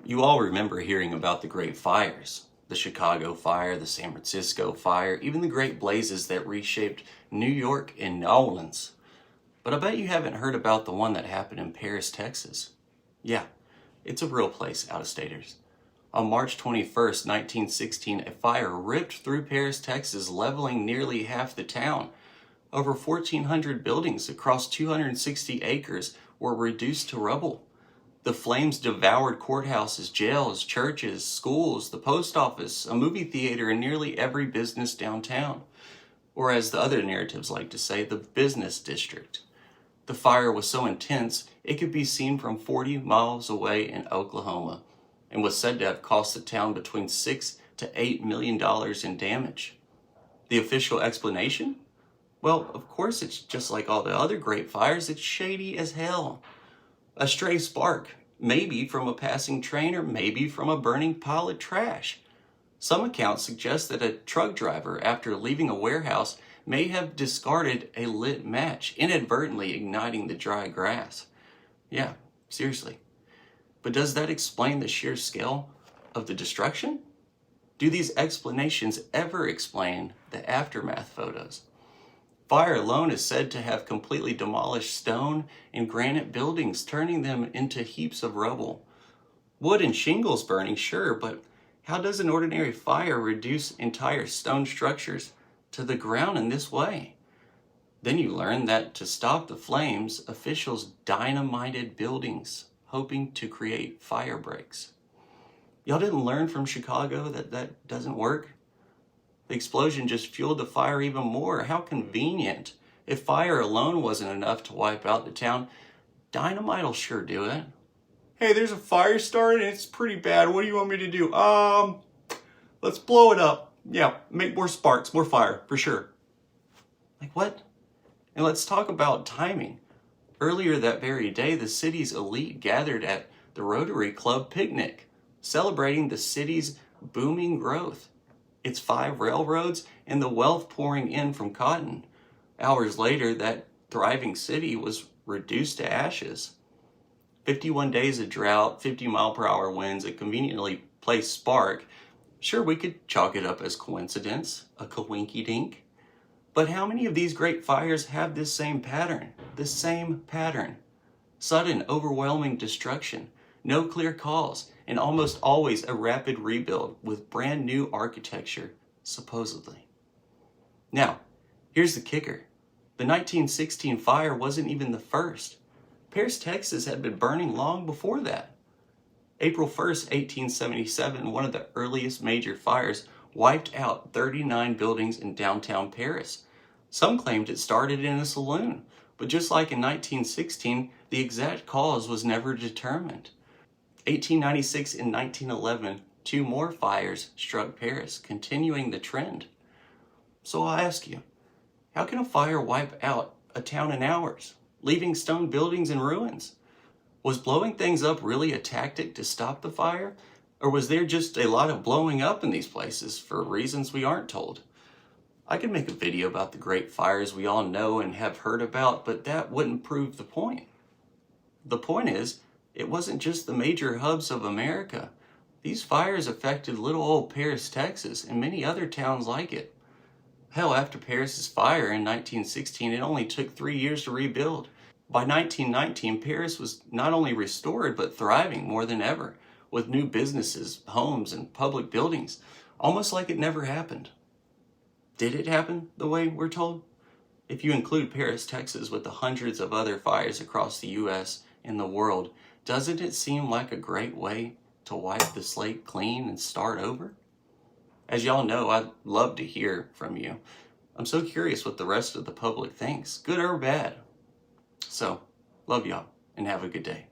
You all remember hearing about the Great Fires, the Chicago Fire, the San Francisco Fire, even the great blazes that reshaped New York and New Orleans. But I bet you haven't heard about the one that happened in Paris, Texas. Yeah, it's a real place, out-of-staters. On March 21st, 1916, a fire ripped through Paris, Texas, leveling nearly half the town. Over 1,400 buildings across 260 acres were reduced to rubble. The flames devoured courthouses, jails, churches, schools, the post office, a movie theater, and nearly every business downtown. Or as the other narratives like to say, the business district. The fire was so intense, it could be seen from 40 miles away in Oklahoma, and was said to have cost the town between $6 to $8 million in damage. The official explanation? Well, of course it's just like all the other great fires, it's shady as hell. A stray spark, maybe from a passing train or maybe from a burning pile of trash. Some accounts suggest that a truck driver, after leaving a warehouse, may have discarded a lit match, inadvertently igniting the dry grass. Yeah, seriously. But does that explain the sheer scale of the destruction? Do these explanations ever explain the aftermath photos? Fire alone is said to have completely demolished stone and granite buildings, turning them into heaps of rubble. Wood and shingles burning, sure, but how does an ordinary fire reduce entire stone structures to the ground in this way? Then you learn that to stop the flames, officials dynamited buildings, hoping to create fire breaks. Y'all didn't learn from Chicago that that doesn't work? The explosion just fueled the fire even more. How convenient. If fire alone wasn't enough to wipe out the town, dynamite'll sure do it. Hey, there's a fire started and it's pretty bad. What do you want me to do? Let's blow it up. Yeah, make more sparks, more fire, for sure. Like what? And let's talk about timing. Earlier that very day, the city's elite gathered at the Rotary Club picnic, celebrating the city's booming growth. Its 5 railroads, and the wealth pouring in from cotton. Hours later, that thriving city was reduced to ashes. 51 days of drought, 50-mile-per-hour winds, a conveniently placed spark. Sure, we could chalk it up as coincidence, a coinky-dink. But how many of these great fires have this same pattern? The same pattern. Sudden, overwhelming destruction. No clear cause, and almost always a rapid rebuild with brand new architecture, supposedly. Now, here's the kicker. The 1916 fire wasn't even the first. Paris, Texas had been burning long before that. April 1st, 1877, one of the earliest major fires, wiped out 39 buildings in downtown Paris. Some claimed it started in a saloon, but just like in 1916, the exact cause was never determined. 1896 and 1911, 2 more fires struck Paris, continuing the trend. So I ask you, how can a fire wipe out a town in hours, leaving stone buildings in ruins? Was blowing things up really a tactic to stop the fire? Or was there just a lot of blowing up in these places for reasons we aren't told? I could make a video about the great fires we all know and have heard about, but that wouldn't prove the point. The point is, it wasn't just the major hubs of America. These fires affected little old Paris, Texas, and many other towns like it. Hell, after Paris's fire in 1916, it only took 3 years to rebuild. By 1919, Paris was not only restored, but thriving more than ever, with new businesses, homes, and public buildings, almost like it never happened. Did it happen the way we're told? If you include Paris, Texas, with the hundreds of other fires across the U.S. and the world, doesn't it seem like a great way to wipe the slate clean and start over? As y'all know, I'd love to hear from you. I'm so curious what the rest of the public thinks, good or bad. So, love y'all, and have a good day.